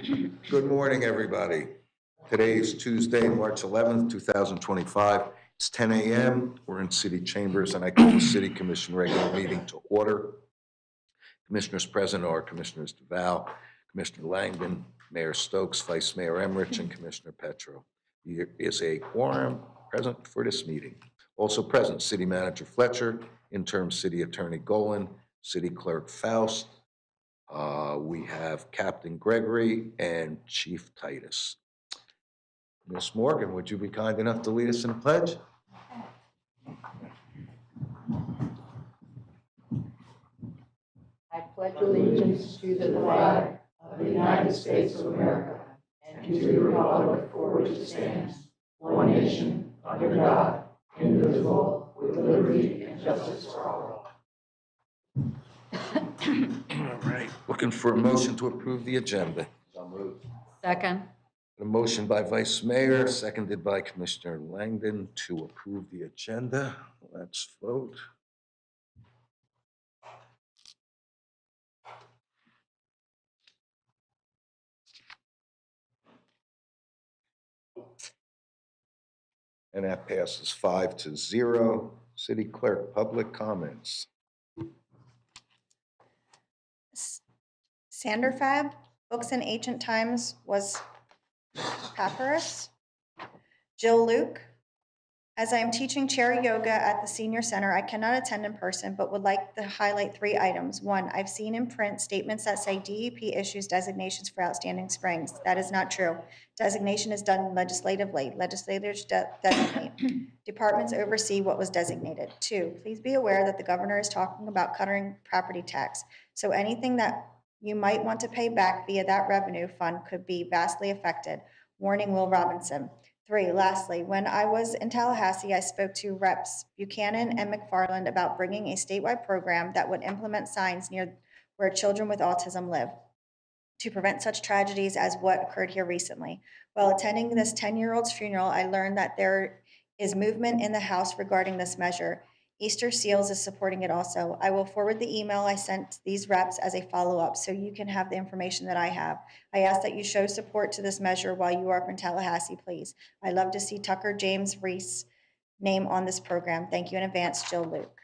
Good morning, everybody. Today is Tuesday, March 11th, 2025. It's 10 a.m. We're in City Chambers, and I call the City Commission regular meeting to order. Commissioners present are Commissioners DeVal, Commissioner Langdon, Mayor Stokes, Vice Mayor Emmerich, and Commissioner Petro. There is a quorum present for this meeting. Also present, City Manager Fletcher, Interim City Attorney Golan, City Clerk Faust. We have Captain Gregory and Chief Titus. Ms. Morgan, would you be kind enough to lead us in a pledge? I pledge allegiance to the flag of the United States of America and to the republic for which it stands, one nation, under God, indivisible, with liberty and justice for all. All right, looking for a motion to approve the agenda. So moved. Second. A motion by Vice Mayor, seconded by Commissioner Langdon to approve the agenda. Let's vote. And that passes 5-0. City Clerk, public comments. Sanderfab, Books in Ancient Times was Papyrus. Jill Luke, as I am teaching chair yoga at the senior center, I cannot attend in person, but would like to highlight 3 items. 1, I've seen in print statements that say DEP issues designations for outstanding springs. That is not true. Designation is done legislatively. Legislators designate. Departments oversee what was designated. 2, please be aware that the governor is talking about cutting property tax. So anything that you might want to pay back via that revenue fund could be vastly affected. Warning, Will Robinson. 3, lastly, when I was in Tallahassee, I spoke to Reps Buchanan and McFarland about bringing a statewide program that would implement signs near where children with autism live to prevent such tragedies as what occurred here recently. While attending this 10-year-old's funeral, I learned that there is movement in the House regarding this measure. Easter Seals is supporting it also. I will forward the email I sent these reps as a follow-up so you can have the information that I have. I ask that you show support to this measure while you are up in Tallahassee, please. I love to see Tucker James Reese name on this program. Thank you in advance, Jill Luke.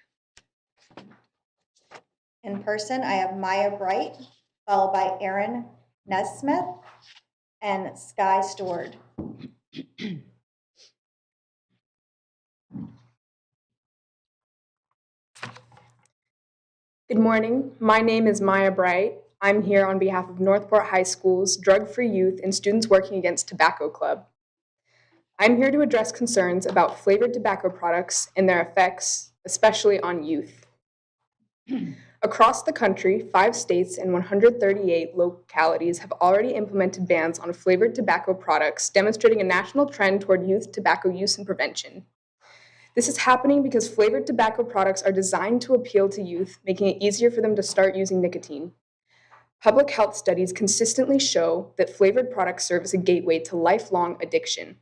In person, I have Maya Bright, followed by Aaron Nesmith and Sky Stewart. Good morning. My name is Maya Bright. I'm here on behalf of Northport High School's Drug-Free Youth and Students Working Against Tobacco Club. I'm here to address concerns about flavored tobacco products and their effects, especially on youth. Across the country, 5 states and 138 localities have already implemented bans on flavored tobacco products, demonstrating a national trend toward youth tobacco use and prevention. This is happening because flavored tobacco products are designed to appeal to youth, making it easier for them to start using nicotine. Public health studies consistently show that flavored products serve as a gateway to lifelong addiction.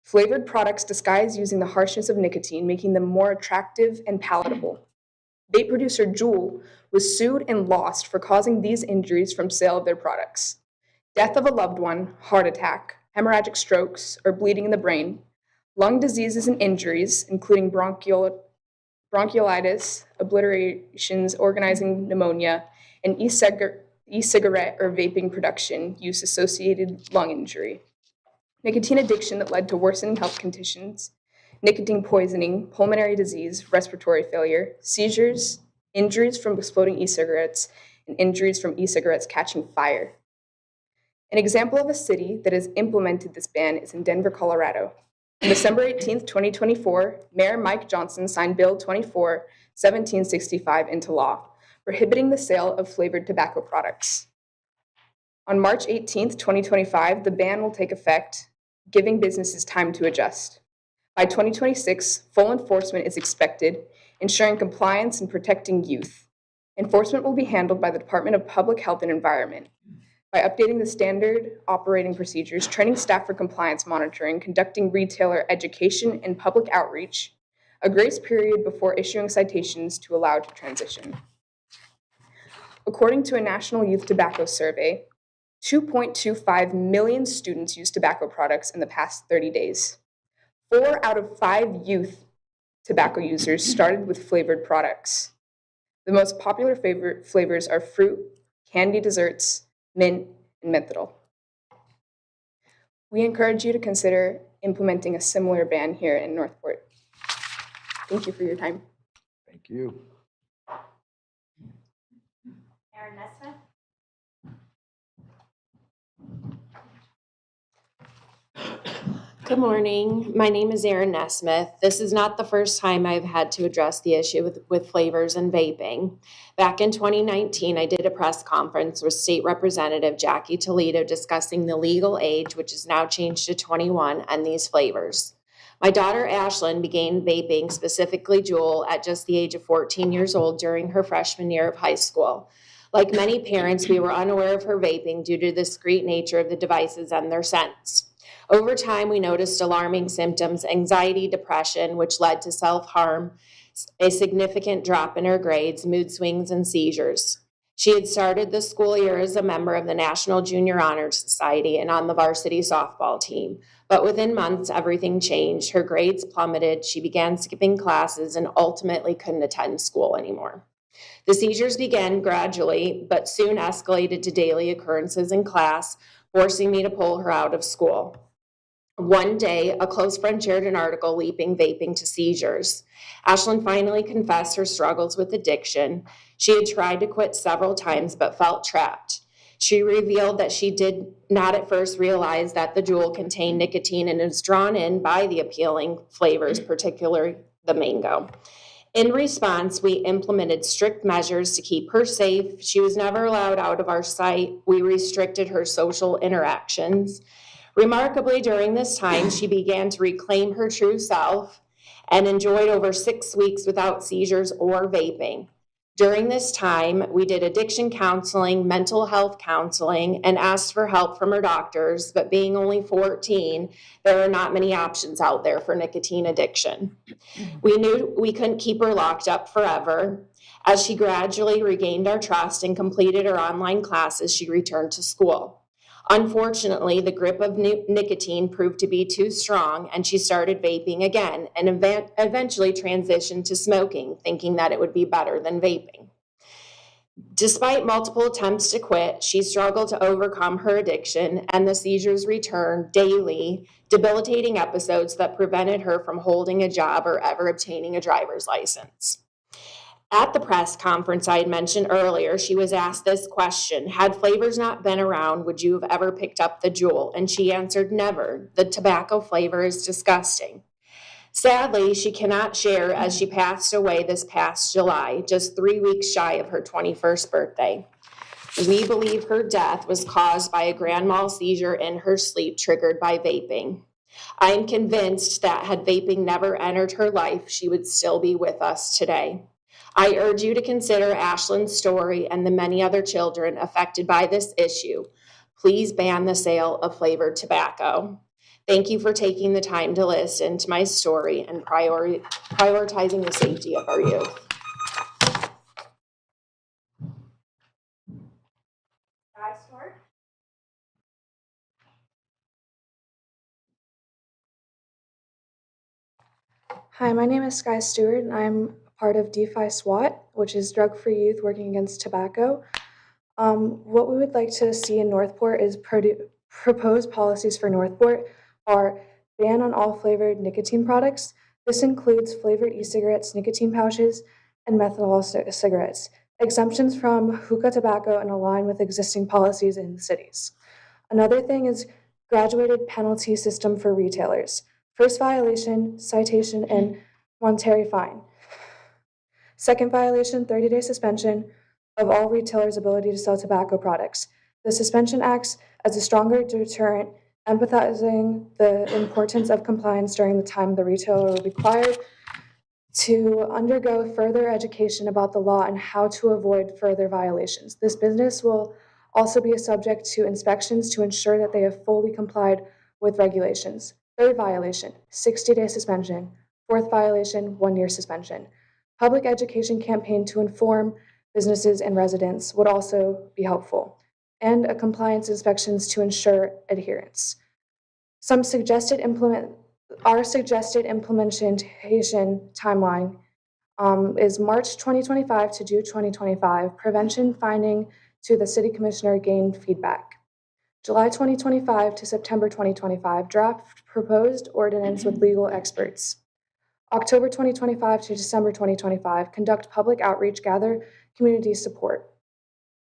Flavored products disguise using the harshness of nicotine, making them more attractive and palatable. Vape producer Juul was sued and lost for causing these injuries from sale of their products. Death of a loved one, heart attack, hemorrhagic strokes, or bleeding in the brain, lung diseases and injuries, including bronchiolitis, obliterations, organizing pneumonia, and e-cigarette or vaping production use associated lung injury. Nicotine addiction that led to worsening health conditions, nicotine poisoning, pulmonary disease, respiratory failure, seizures, injuries from exploding e-cigarettes, and injuries from e-cigarettes catching fire. An example of a city that has implemented this ban is in Denver, Colorado. On December 18, 2024, Mayor Mike Johnson signed Bill 24-1765 into law, prohibiting the sale of flavored tobacco products. On March 18, 2025, the ban will take effect, giving businesses time to adjust. By 2026, full enforcement is expected, ensuring compliance and protecting youth. Enforcement will be handled by the Department of Public Health and Environment. By updating the standard operating procedures, training staff for compliance monitoring, conducting retailer education and public outreach, a grace period before issuing citations to allow to transition. According to a National Youth Tobacco Survey, 2.25 million students used tobacco products in the past 30 days. 4 out of 5 youth tobacco users started with flavored products. The most popular flavors are fruit, candy desserts, mint, and menthol. We encourage you to consider implementing a similar ban here in Northport. Thank you for your time. Thank you. Aaron Nesmith. Good morning. My name is Erin Nesmith. This is not the first time I've had to address the issue with flavors and vaping. Back in 2019, I did a press conference with State Representative Jackie Toledo discussing the legal age, which is now changed to 21, and these flavors. My daughter Ashlyn began vaping, specifically Juul, at just the age of 14 years old during her freshman year of high school. Like many parents, we were unaware of her vaping due to the discreet nature of the devices and their scents. Over time, we noticed alarming symptoms, anxiety, depression, which led to self-harm, a significant drop in her grades, mood swings, and seizures. She had started the school year as a member of the National Junior Honor Society and on the varsity softball team. But within months, everything changed. Her grades plummeted, she began skipping classes, and ultimately couldn't attend school anymore. The seizures began gradually, but soon escalated to daily occurrences in class, forcing me to pull her out of school. One day, a close friend shared an article linking vaping to seizures. Ashlyn finally confessed her struggles with addiction. She had tried to quit several times but felt trapped. She revealed that she did not at first realize that the Juul contained nicotine and was drawn in by the appealing flavors, particularly the mango. In response, we implemented strict measures to keep her safe. She was never allowed out of our sight. We restricted her social interactions. Remarkably, during this time, she began to reclaim her true self and enjoyed over 6 weeks without seizures or vaping. During this time, we did addiction counseling, mental health counseling, and asked for help from her doctors, but being only 14, there are not many options out there for nicotine addiction. We knew we couldn't keep her locked up forever. As she gradually regained our trust and completed her online classes, she returned to school. Unfortunately, the grip of nicotine proved to be too strong, and she started vaping again and eventually transitioned to smoking, thinking that it would be better than vaping. Despite multiple attempts to quit, she struggled to overcome her addiction, and the seizures returned daily, debilitating episodes that prevented her from holding a job or ever obtaining a driver's license. At the press conference I had mentioned earlier, she was asked this question: had flavors not been around, would you have ever picked up the Juul? And she answered, never. The tobacco flavor is disgusting. Sadly, she cannot share as she passed away this past July, just 3 weeks shy of her 21st birthday. We believe her death was caused by a grand mal seizure in her sleep triggered by vaping. I am convinced that had vaping never entered her life, she would still be with us today. I urge you to consider Ashlyn's story and the many other children affected by this issue. Please ban the sale of flavored tobacco. Thank you for taking the time to listen to my story and prioritizing the safety of our youth. Hi, my name is Sky Stewart, and I'm part of DeFi SWAT, which is Drug Free Youth Working Against Tobacco. What we would like to see in Northport is proposed policies for Northport are ban on all flavored nicotine products. This includes flavored e-cigarettes, nicotine pouches, and menthol cigarettes. Exemptions from hookah tobacco and align with existing policies in the cities. Another thing is graduated penalty system for retailers. First violation, citation, and monetary fine. Second violation, 30-day suspension of all retailers' ability to sell tobacco products. The suspension acts as a stronger deterrent, emphasizing the importance of compliance during the time the retailer will be required to undergo further education about the law and how to avoid further violations. This business will also be subject to inspections to ensure that they have fully complied with regulations. Third violation, 60-day suspension. Fourth violation, 1-year suspension. Public education campaign to inform businesses and residents would also be helpful. and a compliance inspections to ensure adherence. Our suggested implementation timeline is March 2025 to June 2025. Prevention finding to the city commissioner gained feedback. July 2025 to September 2025, draft proposed ordinance with legal experts. October 2025 to December 2025, conduct public outreach, gather community support.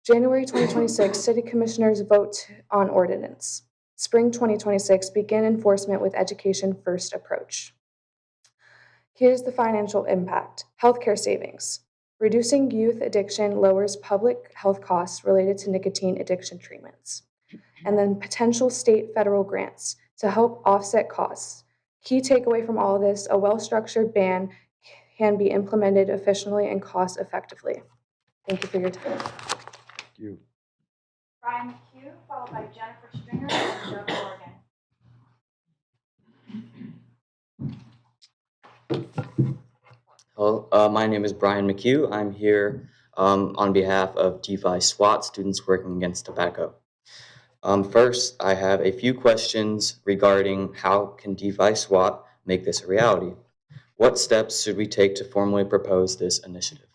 January 2026, city commissioners vote on ordinance. Spring 2026, begin enforcement with education first approach. Here's the financial impact. Healthcare savings. Reducing youth addiction lowers public health costs related to nicotine addiction treatments. And then potential state federal grants to help offset costs. Key takeaway from all of this, a well-structured ban can be implemented efficiently and cost effectively. Thank you for your time. Thank you. Brian McHugh, followed by Jennifer Stringer and Doug Morgan. Hello, my name is Brian McHugh. I'm here on behalf of DeFi SWAT, Students Working Against Tobacco. First, I have a few questions regarding how can DeFi SWAT make this a reality? What steps should we take to formally propose this initiative?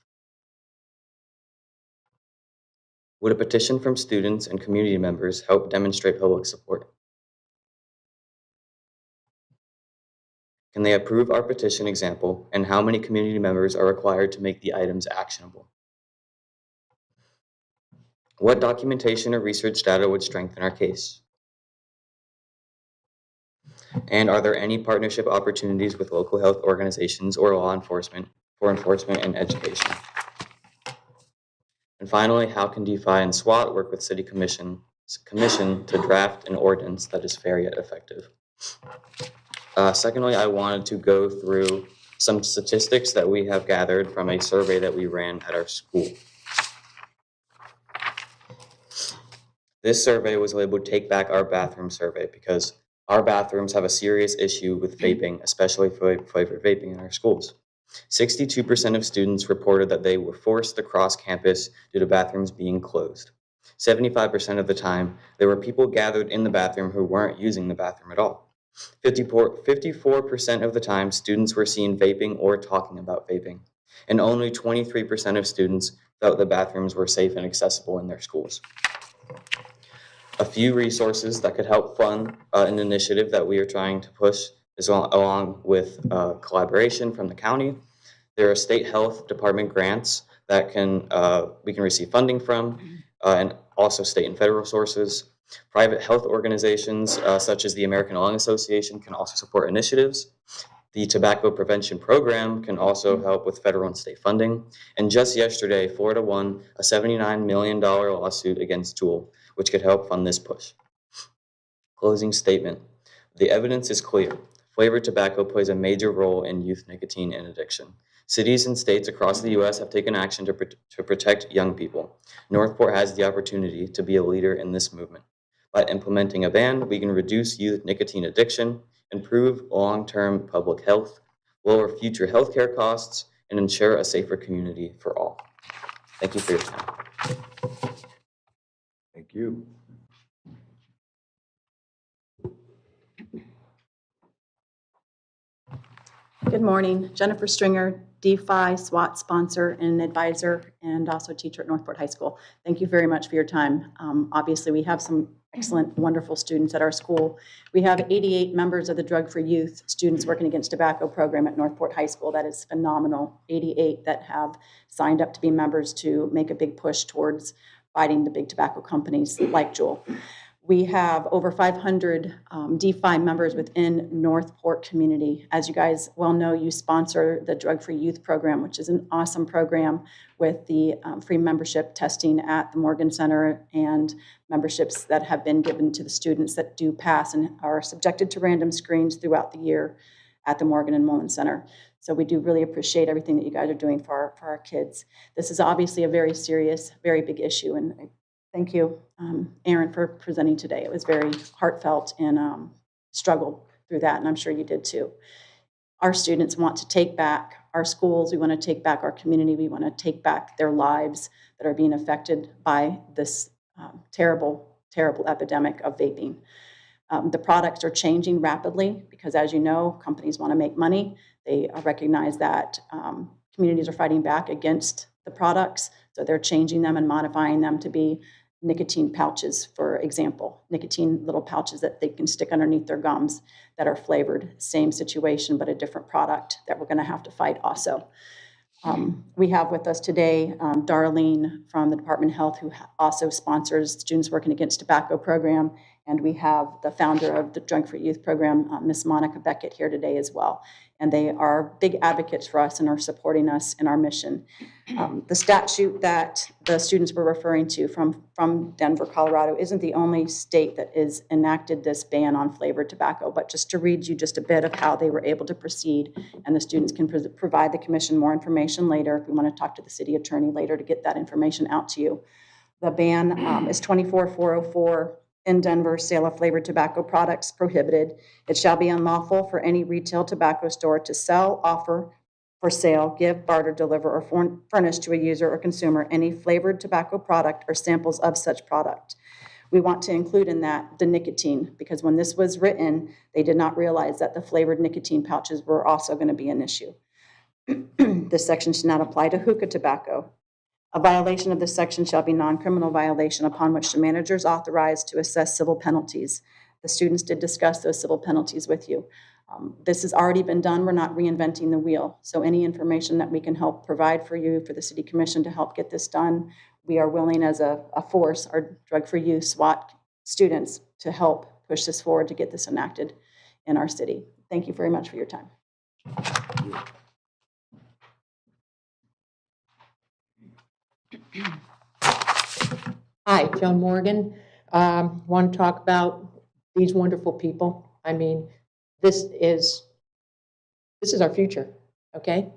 Would a petition from students and community members help demonstrate public support? Can they approve our petition example, and how many community members are required to make the items actionable? What documentation or research data would strengthen our case? And are there any partnership opportunities with local health organizations or law enforcement for enforcement and education? And finally, how can DeFi and SWAT work with City Commission to draft an ordinance that is fair yet effective? Secondly, I wanted to go through some statistics that we have gathered from a survey that we ran at our school. This survey was labeled Take Back Our Bathroom Survey because our bathrooms have a serious issue with vaping, especially flavored vaping in our schools. 62% of students reported that they were forced across campus due to bathrooms being closed. 75% of the time, there were people gathered in the bathroom who weren't using the bathroom at all. 54% of the time, students were seen vaping or talking about vaping, and only 23% of students felt the bathrooms were safe and accessible in their schools. A few resources that could help fund an initiative that we are trying to push is along with collaboration from the county. There are state health department grants that we can receive funding from, and also state and federal sources. Private health organizations such as the American Lung Association can also support initiatives. The Tobacco Prevention Program can also help with federal and state funding. And just yesterday, Florida won a $79 million lawsuit against Juul, which could help fund this push. Closing statement. The evidence is clear. Flavored tobacco plays a major role in youth nicotine and addiction. Cities and states across the U.S. have taken action to protect young people. Northport has the opportunity to be a leader in this movement. By implementing a ban, we can reduce youth nicotine addiction, improve long-term public health, lower future healthcare costs, and ensure a safer community for all. Thank you for your time. Thank you. Good morning. Jennifer Stringer, DeFi SWAT sponsor and advisor, and also teacher at Northport High School. Thank you very much for your time. Obviously, we have some excellent, wonderful students at our school. We have 88 members of the Drug for Youth Students Working Against Tobacco program at Northport High School. That is phenomenal. 88 that have signed up to be members to make a big push towards fighting the big tobacco companies like Juul. We have over 500 DeFi members within Northport community. As you guys well know, you sponsor the Drug Free Youth program, which is an awesome program with the free membership testing at the Morgan Center and memberships that have been given to the students that do pass and are subjected to random screens throughout the year at the Morgan and Mullen Center. So we do really appreciate everything that you guys are doing for our kids. This is obviously a very serious, very big issue, and thank you, Aaron, for presenting today. It was very heartfelt and struggled through that, and I'm sure you did too. Our students want to take back our schools. We want to take back our community. We want to take back their lives that are being affected by this terrible, terrible epidemic of vaping. The products are changing rapidly because, as you know, companies want to make money. They recognize that communities are fighting back against the products, so they're changing them and modifying them to be nicotine pouches, for example, nicotine little pouches that they can stick underneath their gums that are flavored. Same situation, but a different product that we're going to have to fight also. We have with us today Darlene from the Department of Health, who also sponsors Students Working Against Tobacco program, and we have the founder of the Drug Free Youth program, Ms. Monica Beckett, here today as well. And they are big advocates for us and are supporting us in our mission. The statute that the students were referring to from Denver, Colorado, isn't the only state that has enacted this ban on flavored tobacco, but just to read you just a bit of how they were able to proceed, and the students can provide the commission more information later if we want to talk to the city attorney later to get that information out to you. The ban is 24404. In Denver, sale of flavored tobacco products prohibited. It shall be unlawful for any retail tobacco store to sell, offer for sale, give, barter, deliver, or furnish to a user or consumer any flavored tobacco product or samples of such product. We want to include in that the nicotine, because when this was written, they did not realize that the flavored nicotine pouches were also going to be an issue. This section should not apply to hookah tobacco. A violation of this section shall be non-criminal violation upon which the manager is authorized to assess civil penalties. The students did discuss those civil penalties with you. This has already been done. We're not reinventing the wheel. So any information that we can help provide for you, for the City Commission to help get this done, we are willing as a force, our Drug Free Youth SWAT students, to help push this forward to get this enacted in our city. Thank you very much for your time. Hi, Joan Morgan. Want to talk about these wonderful people. I mean, this is our future, okay?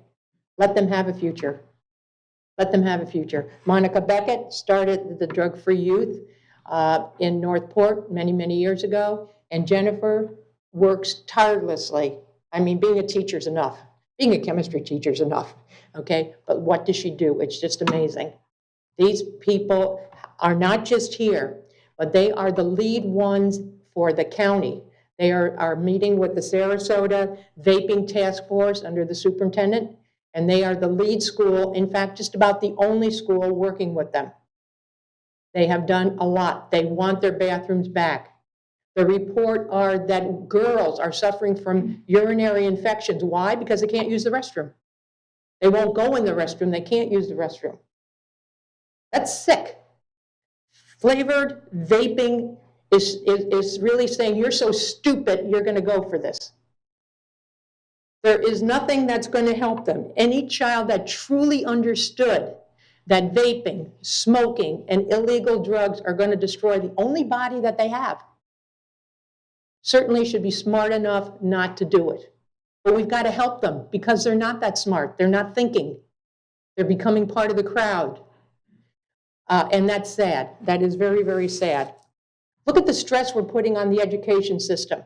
Let them have a future. Let them have a future. Monica Beckett started the Drug Free Youth in Northport many, many years ago, and Jennifer works tirelessly. I mean, being a teacher's enough. Being a chemistry teacher's enough, okay? But what does she do? It's just amazing. These people are not just here, but they are the lead ones for the county. They are meeting with the Sarasota Vaping Task Force under the superintendent, and they are the lead school, in fact, just about the only school working with them. They have done a lot. They want their bathrooms back. The report are that girls are suffering from urinary infections. Why? Because they can't use the restroom. They won't go in the restroom. They can't use the restroom. That's sick. Flavored vaping is really saying, you're so stupid, you're going to go for this. There is nothing that's going to help them. Any child that truly understood that vaping, smoking, and illegal drugs are going to destroy the only body that they have, certainly should be smart enough not to do it. But we've got to help them because they're not that smart. They're not thinking. They're becoming part of the crowd. And that's sad. That is very, very sad. Look at the stress we're putting on the education system.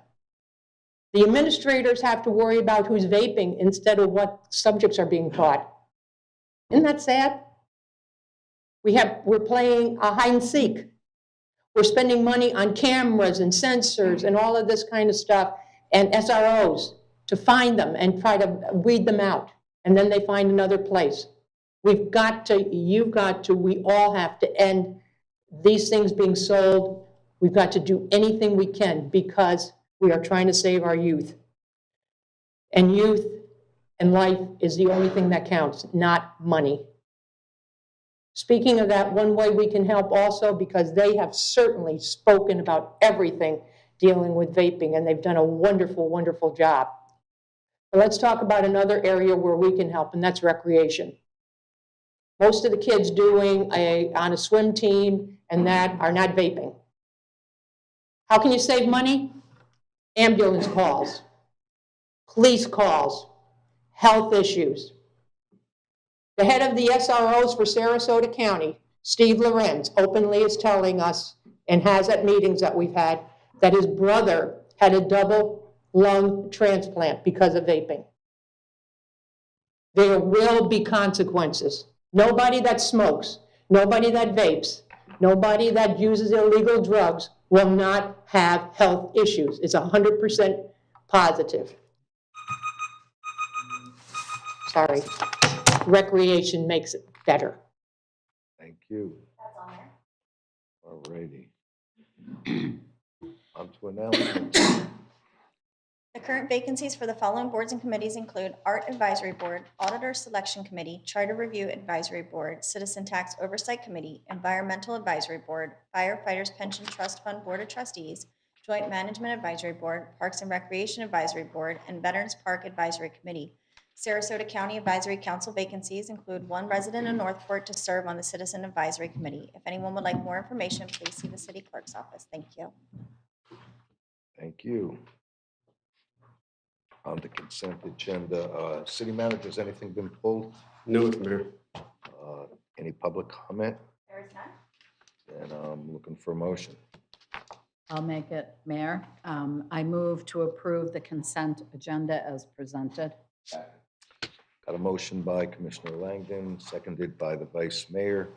The administrators have to worry about who's vaping instead of what subjects are being taught. Isn't that sad? We're playing hide and seek. We're spending money on cameras and sensors and all of this kind of stuff and SROs to find them and try to weed them out. And then they find another place. We've got to, you've got to, we all have to end these things being sold. We've got to do anything we can because we are trying to save our youth. And youth and life is the only thing that counts, not money. Speaking of that, one way we can help also, because they have certainly spoken about everything dealing with vaping, and they've done a wonderful, wonderful job. But let's talk about another area where we can help, and that's recreation. Most of the kids doing on a swim team and that are not vaping. How can you save money? Ambulance calls, police calls, health issues. The head of the SROs for Sarasota County, Steve Lorenz, openly is telling us, and has at meetings that we've had, that his brother had a double lung transplant because of vaping. There will be consequences. Nobody that smokes, nobody that vapes Nobody that uses illegal drugs will not have health issues. It's 100% positive. Sorry. Recreation makes it better. Thank you. That's on there. All righty. On to announcements. The current vacancies for the following boards and committees include Art Advisory Board, Auditor Selection Committee, Charter Review Advisory Board, Citizen Tax Oversight Committee, Environmental Advisory Board, Firefighters Pension Trust Fund Board of Trustees, Joint Management Advisory Board, Parks and Recreation Advisory Board, and Veterans Park Advisory Committee. Sarasota County Advisory Council vacancies include one resident in Northport to serve on the Citizen Advisory Committee. If anyone would like more information, please see the city clerk's office. Thank you. Thank you. On the consent agenda, city manager, has anything been pulled? No, Mr. Mayor. Any public comment? There is none. And I'm looking for a motion. I'll make it, Mayor. I move to approve the consent agenda as presented. Got a motion by Commissioner Langdon, seconded by the Vice Mayor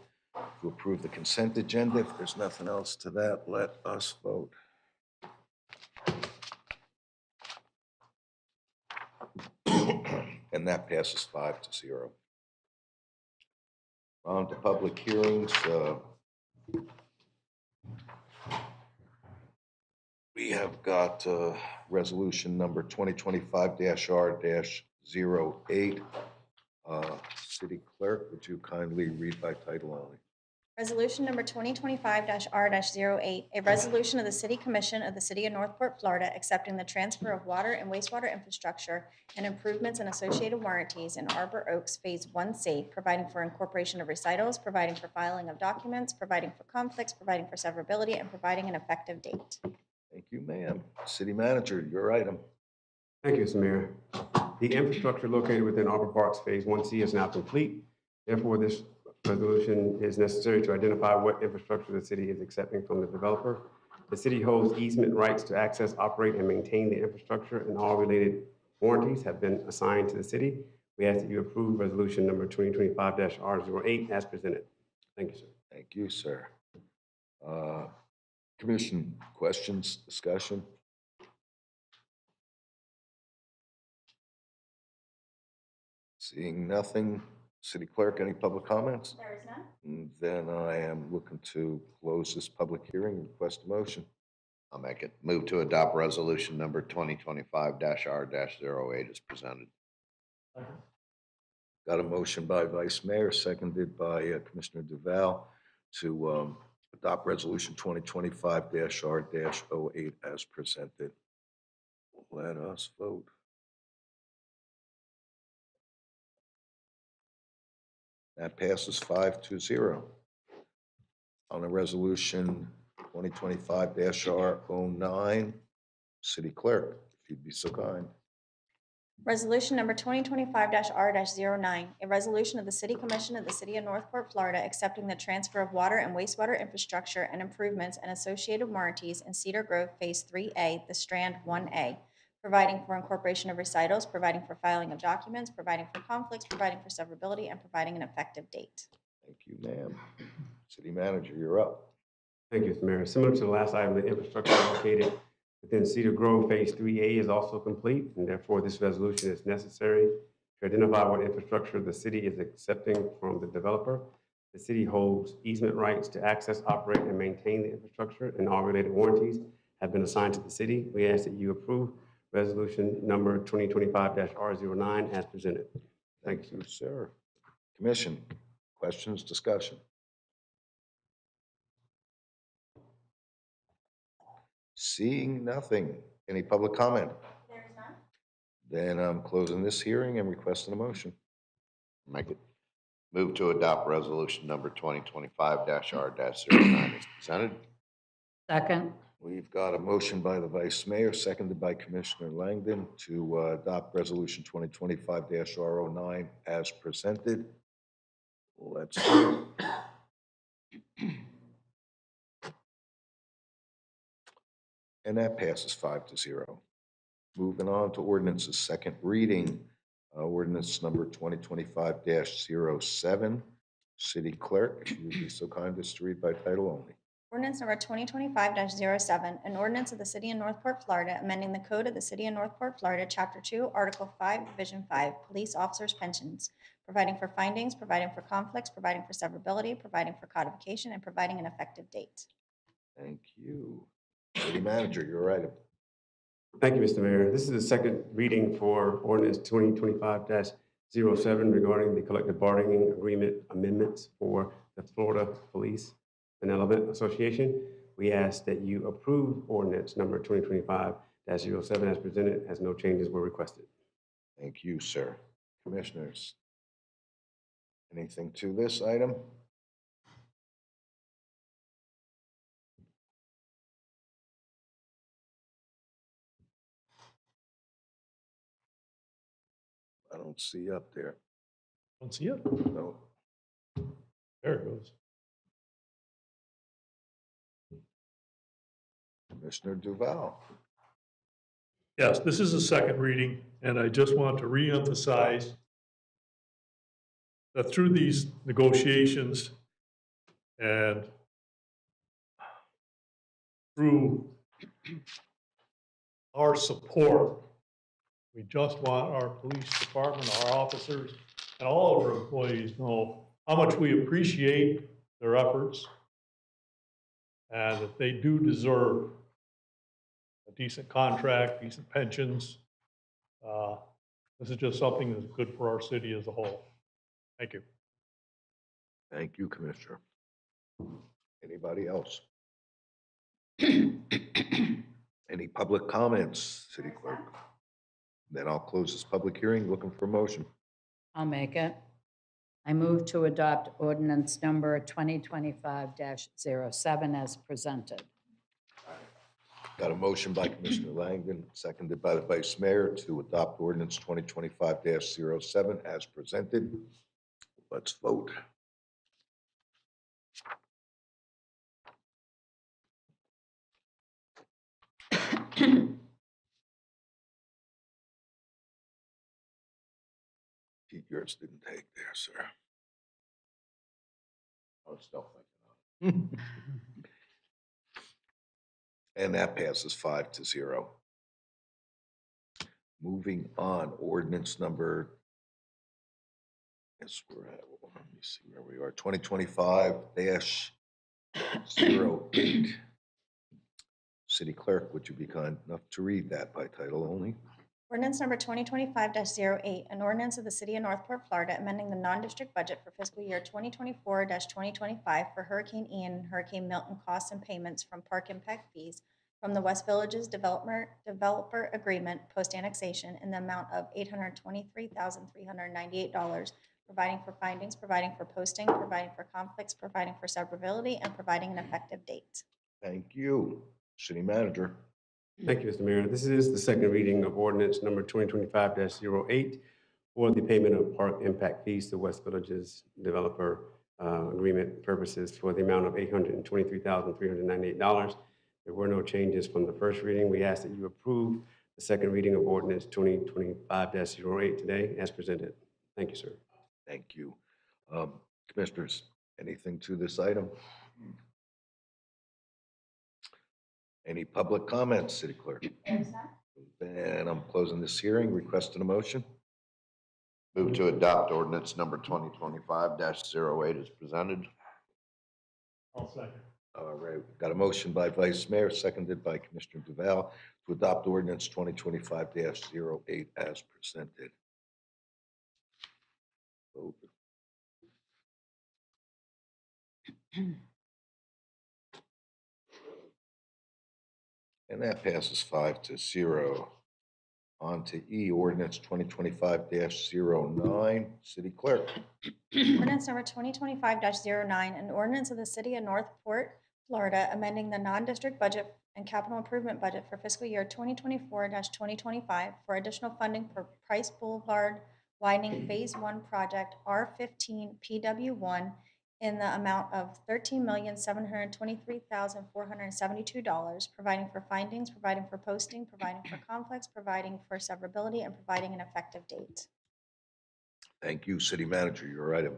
to approve the consent agenda. If there's nothing else to that, let us vote. And that passes 5-0. On to public hearings. We have got resolution number 2025-R-08. City Clerk, would you kindly read by title only? Resolution number 2025-R-08, a resolution of the City Commission of the City of Northport, Florida, accepting the transfer of water and wastewater infrastructure and improvements and associated warranties in Arbor Oaks Phase 1C, providing for incorporation of recitals, providing for filing of documents, providing for conflicts, providing for severability, and providing an effective date. Thank you, ma'am. City Manager, your item. Thank you, Mr. Mayor. The infrastructure located within Arbor Parks Phase 1C is now complete. Therefore, this resolution is necessary to identify what infrastructure the city is accepting from the developer. The city holds easement rights to access, operate, and maintain the infrastructure, and all related warranties have been assigned to the city. We ask that you approve resolution number 2025-R-08 as presented. Thank you, sir. Thank you, sir. Commission, questions, discussion? Seeing nothing. City Clerk, any public comments? There is none. Then I am looking to close this public hearing and request a motion. I'll make it. Move to adopt resolution number 2025-R-08 as presented. Got a motion by Vice Mayor, seconded by Commissioner Duval to adopt resolution 2025-R-08 as presented. Let us vote. That passes 5-0. On a resolution 2025-R-09, City Clerk, if you'd be so kind. Resolution number 2025-R-09, a resolution of the City Commission of the City of Northport, Florida, accepting the transfer of water and wastewater infrastructure and improvements and associated warranties in Cedar Grove Phase 3A, The Strand 1A, providing for incorporation of recitals, providing for filing of documents, providing for conflicts, providing for severability, and providing an effective date. Thank you, ma'am. City Manager, you're up. Thank you, Mr. Mayor. Similar to the last item, the infrastructure located within Cedar Grove Phase 3A is also complete, and therefore this resolution is necessary to identify what infrastructure the city is accepting from the developer. The city holds easement rights to access, operate, and maintain the infrastructure, and all related warranties have been assigned to the city. We ask that you approve resolution number 2025-R-09 as presented. Thank you, sir. Commission, questions, discussion? Seeing nothing. Any public comment? There is none. Then I'm closing this hearing and requesting a motion. Make it. Move to adopt resolution number 2025-R-09 as presented. Second. We've got a motion by the Vice Mayor, seconded by Commissioner Langdon to adopt resolution 2025-R-09 as presented. Let's vote. And that passes 5-0. Moving on to ordinance's second reading. Ordinance number 2025-07, City Clerk, if you would be so kind as to read by title only. Ordinance number 2025-07, an ordinance of the City of Northport, Florida, amending the Code of the City of Northport, Florida, Chapter 2, Article 5, Division 5, Police Officers' Pensions, providing for findings, providing for conflicts, providing for severability, providing for codification, and providing an effective date. Thank you. City Manager, your item. Thank you, Mr. Mayor. This is the second reading for ordinance 2025-07 regarding the collective bargaining agreement amendments for the Florida Police Benevolent Association. We ask that you approve ordinance number 2025-07 as presented, as no changes were requested. Thank you, sir. Commissioners, anything to this item? I don't see up there. Don't see it. No. There it goes. Commissioner Duval. Yes, this is a second reading, and I just want to reemphasize that through these negotiations and through our support, we just want our police department, our officers, and all of our employees know how much we appreciate their efforts and that they do deserve a decent contract, decent pensions. This is just something that's good for our city as a whole. Thank you. Thank you, Commissioner. Anybody else? Any public comments, City Clerk? Then I'll close this public hearing. Looking for a motion. I'll make it. I move to adopt ordinance number 2025-07 as presented. Got a motion by Commissioner Langdon, seconded by the Vice Mayor to adopt ordinance 2025-07 as presented. Let's vote. Pete, yours didn't take there, sir. I was still thinking of it. And that passes 5-0. Moving on, ordinance number, yes, we're at, let me see where we are, 2025-08. City Clerk, would you be kind enough to read that by title only? Ordinance number 2025-08, an ordinance of the City of Northport, Florida, amending the non-district budget for fiscal year 2024-2025 for Hurricane Ian and Hurricane Milton costs and payments from park impact fees from the West Villages Developer Agreement post-annexation in the amount of $823,398, providing for findings, providing for posting, providing for conflicts, providing for severability, and providing an effective date. Thank you. City Manager. Thank you, Mr. Mayor. This is the second reading of ordinance number 2025-08 for the payment of park impact fees to West Villages Developer Agreement purposes for the amount of $823,398. There were no changes from the first reading. We ask that you approve the second reading of ordinance 2025-08 today as presented. Thank you, sir. Thank you. Commissioners, anything to this item? Any public comments, City Clerk? Then I'm closing this hearing. Requesting a motion. Move to adopt ordinance number 2025-08 as presented. I'll second. All right, got a motion by Vice Mayor, seconded by Commissioner Duval to adopt ordinance 2025-08 as presented. Vote. And that passes 5-0. On to E, ordinance 2025-09, City Clerk. Ordinance number 2025-09, an ordinance of the City of Northport, Florida, amending the non-district budget and capital improvement budget for fiscal year 2024-2025 for additional funding for Price Boulevard widening Phase 1 project R15 PW1 in the amount of $13,723,472, providing for findings, providing for posting, providing for conflicts, providing for severability, and providing an effective date. Thank you, City Manager. Your item.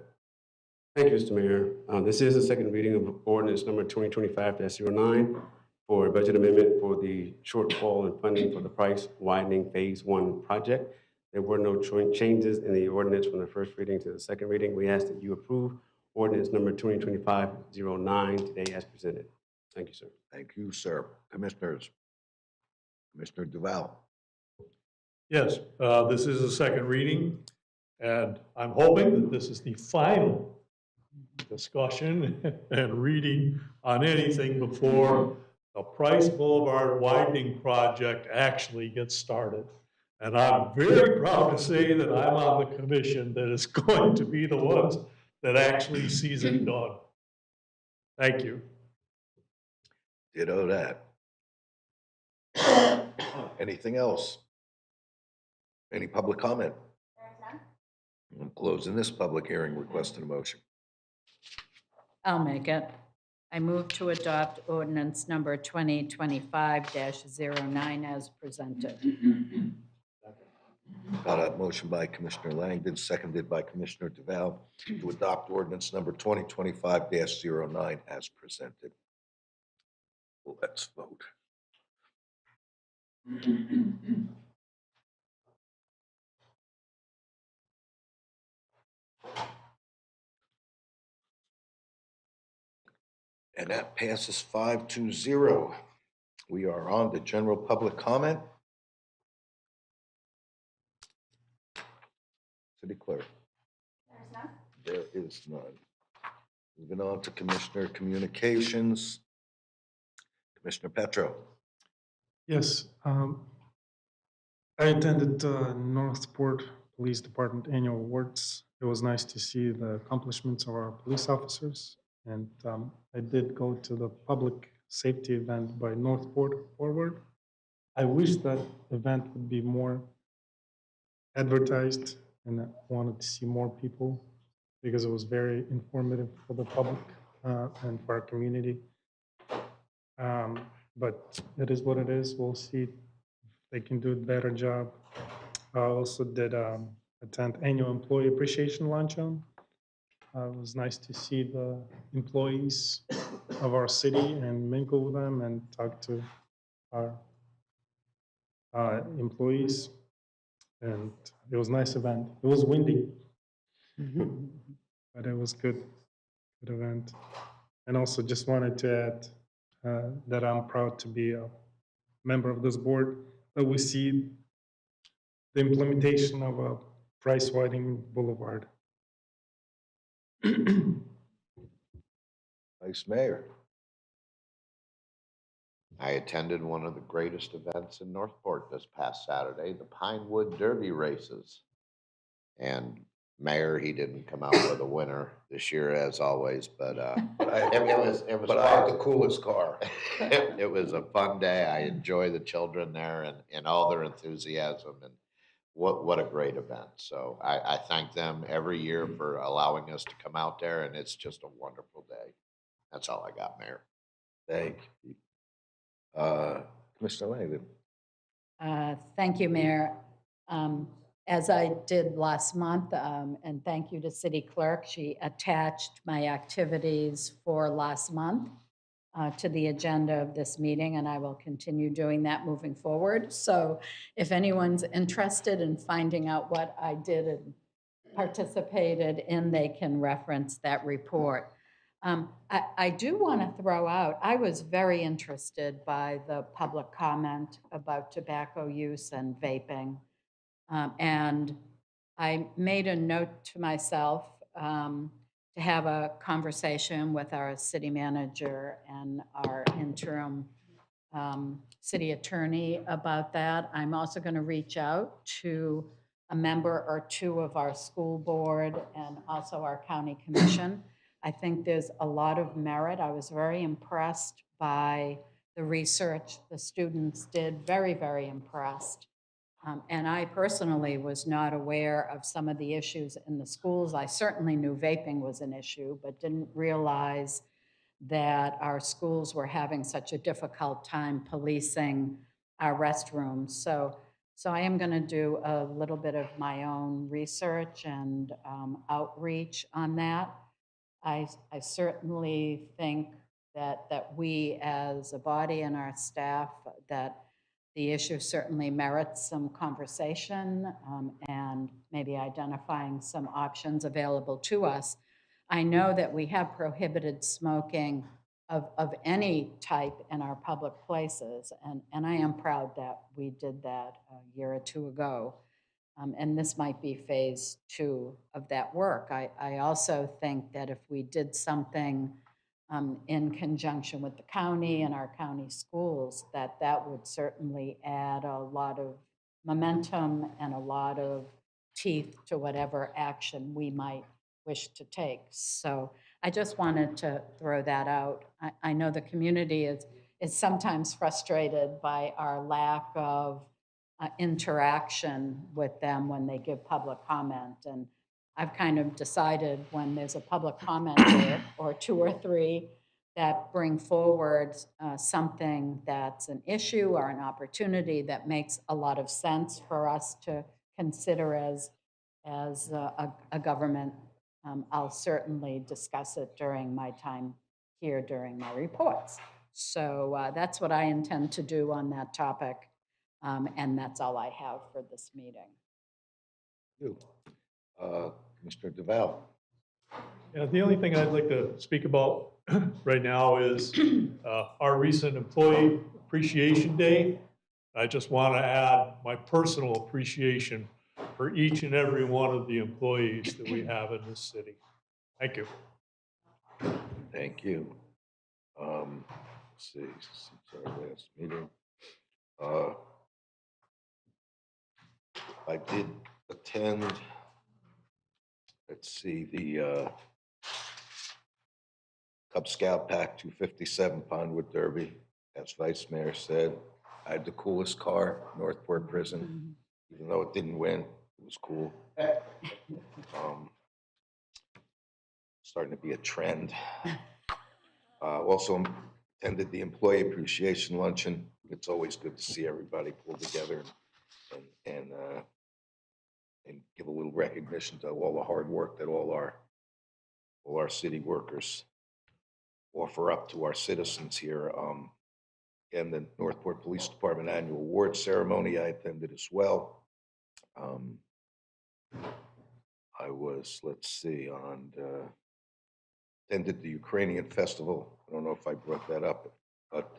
Thank you, Mr. Mayor. This is the second reading of ordinance number 2025-09 for a budget amendment for the shortfall in funding for the price widening Phase 1 project. There were no changes in the ordinance from the first reading to the second reading. We ask that you approve ordinance number 2025-09 today as presented. Thank you, sir. Thank you, sir. Commissioners. Commissioner Duval. Yes, this is a second reading, and I'm hoping that this is the final discussion and reading on anything before the Price Boulevard widening project actually gets started. And I'm very proud to say that I'm on the commission that is going to be the ones that actually sees it done. Thank you. Ditto that. Anything else? Any public comment? I'm closing this public hearing, requesting a motion. I'll make it. I move to adopt ordinance number 2025-09 as presented. Got a motion by Commissioner Langdon, seconded by Commissioner Duval to adopt ordinance number 2025-09 as presented. Let's vote. And that passes 5-0. We are on to general public comment. City Clerk. There's none. There is none. Moving on to Commissioner Communications. Commissioner Petro. Yes, I attended Northport Police Department Annual Awards. It was nice to see the accomplishments of our police officers. And I did go to the public safety event by Northport Forward. I wish that event would be more advertised, and I wanted to see more people because it was very informative for the public and for our community. But it is what it is. We'll see if they can do a better job. I also did attend annual employee appreciation luncheon. It was nice to see the employees of our city and mingle with them and talk to our employees. And it was a nice event. It was windy, but it was good event. And also just wanted to add that I'm proud to be a member of this board, that we see the implementation of a price widening boulevard. Vice Mayor. I attended one of the greatest events in Northport this past Saturday, the Pinewood Derby races. And Mayor, he didn't come out with a winner this year as always, but it was But I had the coolest car. it was a fun day. I enjoy the children there and all their enthusiasm, and what a great event. So I thank them every year for allowing us to come out there, and it's just a wonderful day. That's all I got, Mayor. Thank you. Commissioner Langdon. Thank you, Mayor. As I did last month, and thank you to City Clerk, she attached my activities for last month to the agenda of this meeting, and I will continue doing that moving forward. So if anyone's interested in finding out what I did and participated in, they can reference that report. I do want to throw out, I was very interested by the public comment about tobacco use and vaping. And I made a note to myself to have a conversation with our city manager and our interim city attorney about that. I'm also going to reach out to a member or two of our school board and also our county commission. I think there's a lot of merit. I was very impressed by the research the students did, very, very impressed. And I personally was not aware of some of the issues in the schools. I certainly knew vaping was an issue, but didn't realize that our schools were having such a difficult time policing our restrooms. So I am going to do a little bit of my own research and outreach on that. I certainly think that we as a body and our staff, that the issue certainly merits some conversation and maybe identifying some options available to us. I know that we have prohibited smoking of any type in our public places, and I am proud that we did that a year or two ago. And this might be phase 2 of that work. I also think that if we did something in conjunction with the county and our county schools, that would certainly add a lot of momentum and a lot of teeth to whatever action we might wish to take. So I just wanted to throw that out. I know the community is sometimes frustrated by our lack of interaction with them when they give public comment. And I've kind of decided when there's a public commenter or 2 or 3 that bring forward something that's an issue or an opportunity that makes a lot of sense for us to consider as a government, I'll certainly discuss it during my time here during my reports. So that's what I intend to do on that topic. And that's all I have for this meeting. You. Mr. DeVal. Yeah, the only thing I'd like to speak about right now is our recent Employee Appreciation Day. I just want to add my personal appreciation for each and every one of the employees that we have in this city. Thank you. Thank you. Let's see, since our last meeting. I did attend, let's see, the Cub Scout Pack 257 Pondwood Derby. As Vice Mayor said, I had the coolest car, Northport Prison. Even though it didn't win, it was cool. Starting to be a trend. Also attended the Employee Appreciation Luncheon. It's always good to see everybody pull together and give a little recognition to all the hard work that all our city workers offer up to our citizens here. And the Northport Police Department Annual Award Ceremony I attended as well. I was, let's see, attended the Ukrainian Festival. I don't know if I brought that up, but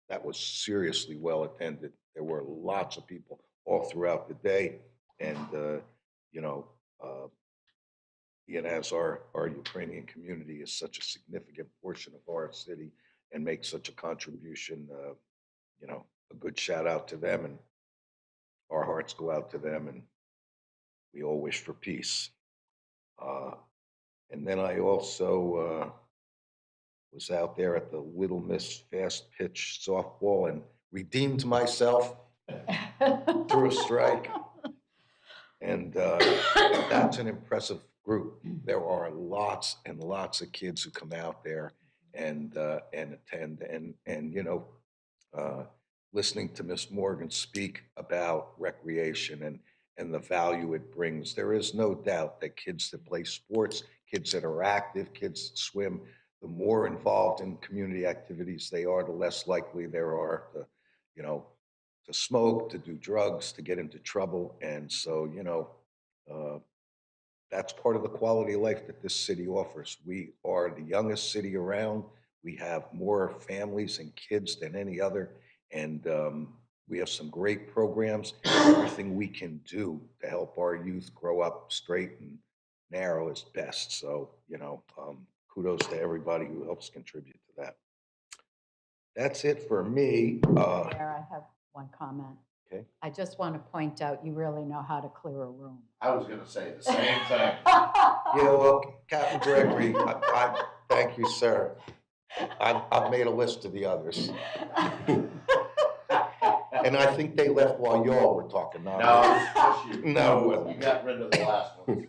that was seriously well attended. There were lots of people all throughout the day. And, and as our Ukrainian community is such a significant portion of our city and makes such a contribution, a good shout out to them, and our hearts go out to them, and we all wish for peace. And then I also was out there at the Little Miss Fast Pitch Softball and redeemed myself through a strike. And that's an impressive group. There are lots and lots of kids who come out there and attend. And listening to Miss Morgan speak about recreation and the value it brings, there is no doubt that kids that play sports, kids that are active, kids that swim, the more involved in community activities they are, the less likely there are to smoke, to do drugs, to get into trouble. And so, that's part of the quality of life that this city offers. We are the youngest city around. We have more families and kids than any other. And we have some great programs. Everything we can do to help our youth grow up straight and narrow is best. So, kudos to everybody who helps contribute to that. That's it for me. Mayor, I have one comment. Okay. I just want to point out, you really know how to clear a room. I was gonna say the same thing. Yeah, well, Captain Gregory, I thank you, sir. I've made a list of the others. And I think they left while y'all were talking. No, it's just you. No. You got rid of the last one.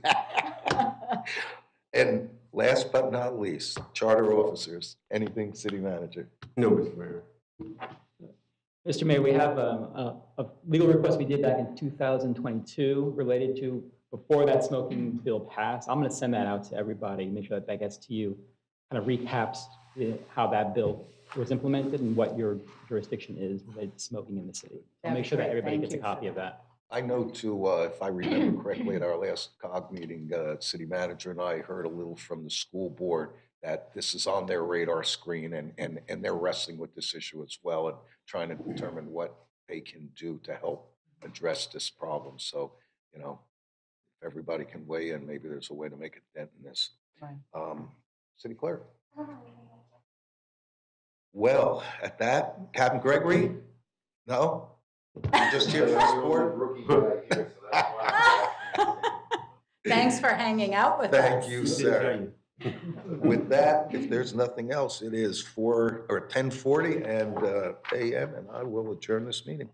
And last but not least, charter officers. Anything, city manager? No, Mr. Mayor. Mr. Mayor, we have a legal request we did back in 2022 related to before that smoking bill passed, I'm going to send that out to everybody, make sure that that gets to you, kind of recaps how that bill was implemented and what your jurisdiction is related to smoking in the city. I'll That'd make be sure that great. everybody Thank gets a you. copy of that. I know too, if I remember correctly, at our last COG meeting, city manager and I heard a little from the school board that this is on their radar screen and they're wrestling with this issue as well and trying to determine what they can do to help address this problem. So, you know, if everybody can weigh in, maybe there's a way to make a dent in this. Right. City clerk. Well, at that, Captain Gregory? No? You're just here for support? Thanks for hanging out with us. Thank you, sir. With that, if there's nothing else, it is 10:40 and AM, and I will adjourn this meeting.